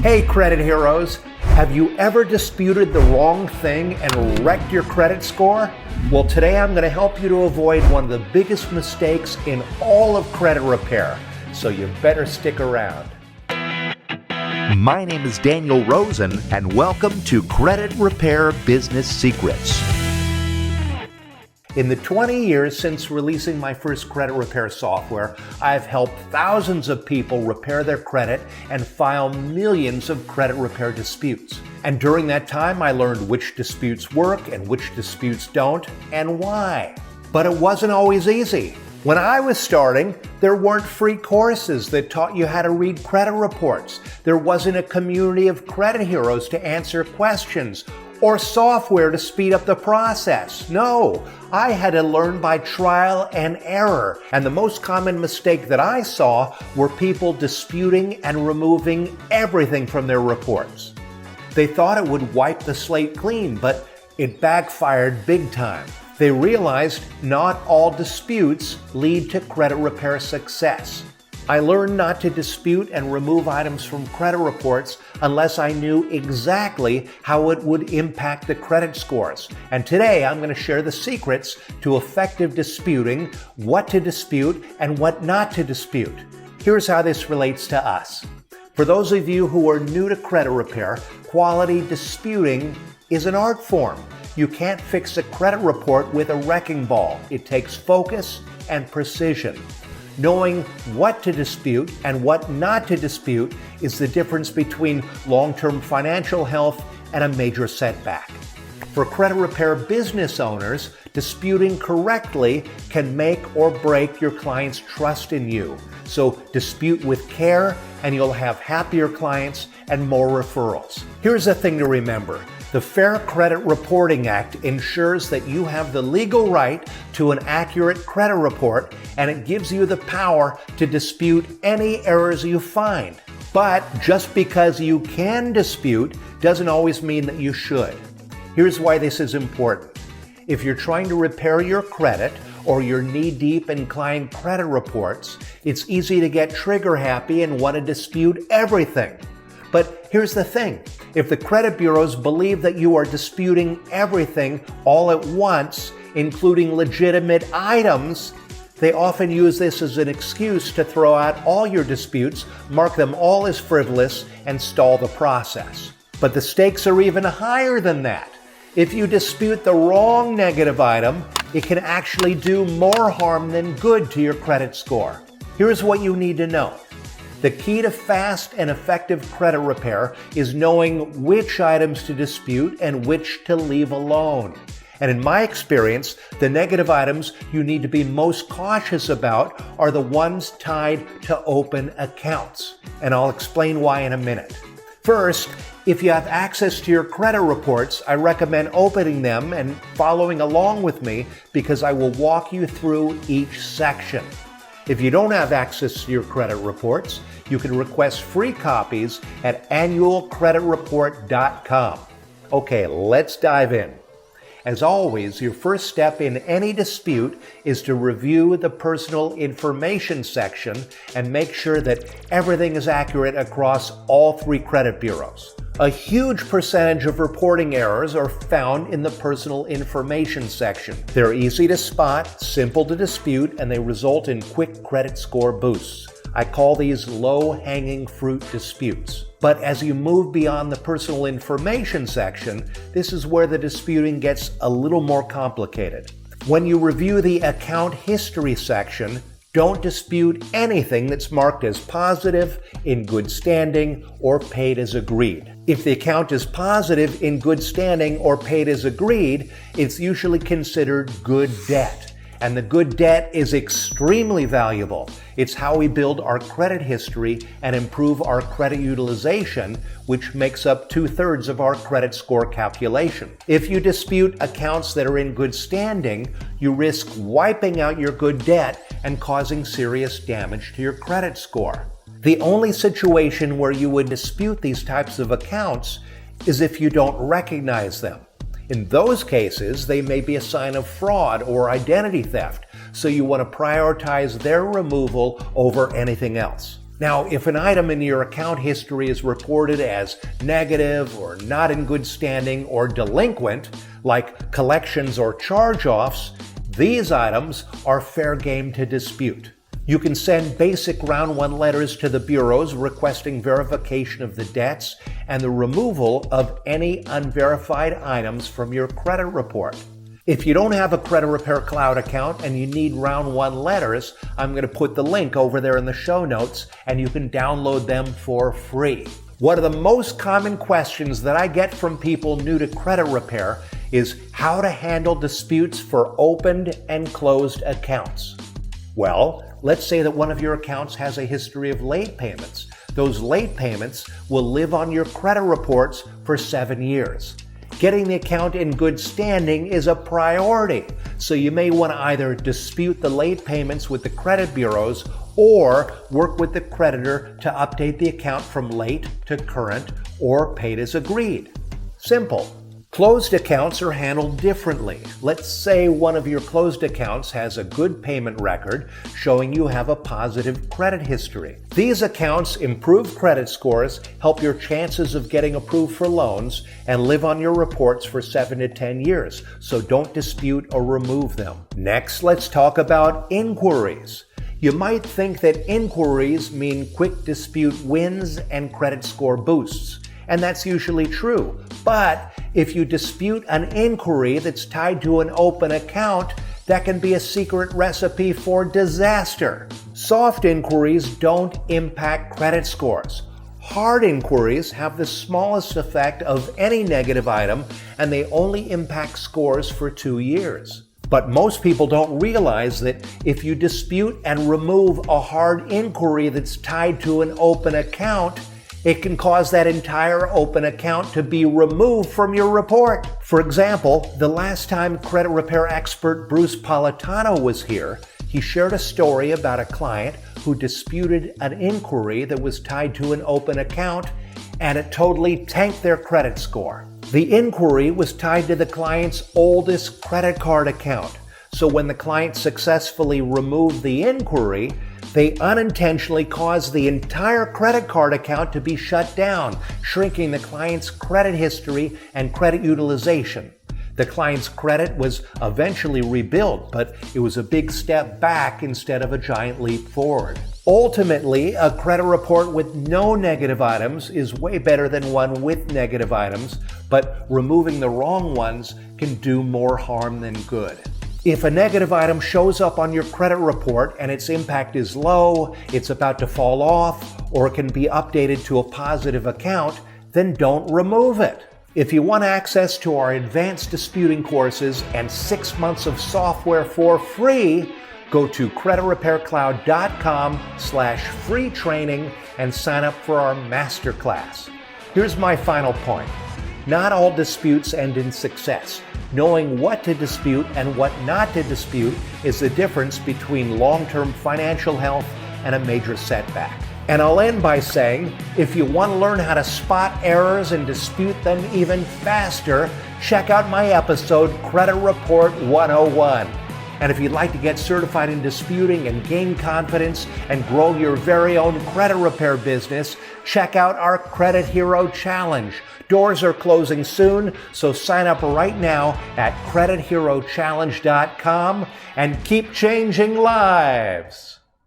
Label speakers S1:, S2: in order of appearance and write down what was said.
S1: Hey credit heroes, have you ever disputed the wrong thing and wrecked your credit score? Well, today I'm going to help you to avoid one of the biggest mistakes in all of credit repair, so you better stick around.
S2: My name is Daniel Rosen, and welcome to Credit Repair Business Secrets.
S1: In the 20 years since releasing my first credit repair software, I've helped thousands of people repair their credit and file millions of credit repair disputes. And during that time, I learned which disputes work and which disputes don't, and why. But it wasn't always easy. When I was starting, there weren't free courses that taught you how to read credit reports. There wasn't a community of credit heroes to answer questions or software to speed up the process. No, I had to learn by trial and error. And the most common mistake that I saw were people disputing and removing everything from their reports. They thought it would wipe the slate clean, but it backfired big time. They realized not all disputes lead to credit repair success. I learned not to dispute and remove items from credit reports unless I knew exactly how it would impact the credit scores. And today I'm going to share the secrets to effective disputing, what to dispute and what not to dispute. Here's how this relates to us. For those of you who are new to credit repair, quality disputing is an art form. You can't fix a credit report with a wrecking ball. It takes focus and precision. Knowing what to dispute and what not to dispute is the difference between long-term financial health and a major setback. For credit repair business owners, disputing correctly can make or break your client's trust in you. So dispute with care and you'll have happier clients and more referrals. Here's the thing to remember. The Fair Credit Reporting Act ensures that you have the legal right to an accurate credit report, and it gives you the power to dispute any errors you find. But just because you can dispute doesn't always mean that you should. Here's why this is important. If you're trying to repair your credit or you're knee-deep in client credit reports, it's easy to get trigger happy and want to dispute everything. But here's the thing. If the credit bureaus believe that you are disputing everything all at once, including legitimate items, they often use this as an excuse to throw out all your disputes, mark them all as frivolous, and stall the process. But the stakes are even higher than that. If you dispute the wrong negative item, it can actually do more harm than good to your credit score. Here's what you need to know. The key to fast and effective credit repair is knowing which items to dispute and which to leave alone. And in my experience, the negative items you need to be most cautious about are the ones tied to open accounts. And I'll explain why in a minute. First, if you have access to your credit reports, I recommend opening them and following along with me because I will walk you through each section. If you don't have access to your credit reports, you can request free copies at annualcreditreport.com. Okay, let's dive in. As always, your first step in any dispute is to review the personal information section and make sure that everything is accurate across all three credit bureaus. A huge percentage of reporting errors are found in the personal information section. They're easy to spot, simple to dispute, and they result in quick credit score boosts. I call these low-hanging fruit disputes. But as you move beyond the personal information section, this is where the disputing gets a little more complicated. When you review the account history section, don't dispute anything that's marked as positive, in good standing, or paid as agreed. If the account is positive, in good standing, or paid as agreed, it's usually considered good debt. And the good debt is extremely valuable. It's how we build our credit history and improve our credit utilization, which makes up 2/3 of our credit score calculation. If you dispute accounts that are in good standing, you risk wiping out your good debt and causing serious damage to your credit score. The only situation where you would dispute these types of accounts is if you don't recognize them. In those cases, they may be a sign of fraud or identity theft, so you want to prioritize their removal over anything else. Now, if an item in your account history is reported as negative or not in good standing or delinquent, like collections or charge-offs, these items are fair game to dispute. You can send basic round 1 letters to the bureaus requesting verification of the debts and the removal of any unverified items from your credit report. If you don't have a Credit Repair Cloud account and you need round 1 letters, I'm going to put the link over there in the show notes and you can download them for free. One of the most common questions that I get from people new to credit repair is how to handle disputes for opened and closed accounts. Well, let's say that one of your accounts has a history of late payments. Those late payments will live on your credit reports for 7 years. Getting the account in good standing is a priority, so you may want to either dispute the late payments with the credit bureaus or work with the creditor to update the account from late to current or paid as agreed. Simple. Closed accounts are handled differently. Let's say one of your closed accounts has a good payment record showing you have a positive credit history. These accounts improve credit scores, help your chances of getting approved for loans, and live on your reports for 7 to 10 years, so don't dispute or remove them. Next, let's talk about inquiries. You might think that inquiries mean quick dispute wins and credit score boosts. And that's usually true. But if you dispute an inquiry that's tied to an open account, that can be a secret recipe for disaster. Soft inquiries don't impact credit scores. Hard inquiries have the smallest effect of any negative item, and they only impact scores for 2 years. But most people don't realize that if you dispute and remove a hard inquiry that's tied to an open account, it can cause that entire open account to be removed from your report. For example, the last time credit repair expert Bruce Politano was here, he shared a story about a client who disputed an inquiry that was tied to an open account, and it totally tanked their credit score. The inquiry was tied to the client's oldest credit card account. So when the client successfully removed the inquiry, they unintentionally caused the entire credit card account to be shut down, shrinking the client's credit history and credit utilization. The client's credit was eventually rebuilt, but it was a big step back instead of a giant leap forward. Ultimately, a credit report with no negative items is way better than one with negative items, but removing the wrong ones can do more harm than good. If a negative item shows up on your credit report and its impact is low, it's about to fall off, or it can be updated to a positive account, then don't remove it. If you want access to our advanced disputing courses and 6 months of software for free, go to creditrepaircloud.com/free training and sign up for our masterclass. Here's my final point. Not all disputes end in success. Knowing what to dispute and what not to dispute is the difference between long-term financial health and a major setback. And I'll end by saying, if you want to learn how to spot errors and dispute them even faster, check out my episode, Credit Report 101. And if you'd like to get certified in disputing and gain confidence and grow your very own credit repair business, check out our Credit Hero Challenge. Doors are closing soon, so sign up right now at creditherochallenge.com and keep changing lives.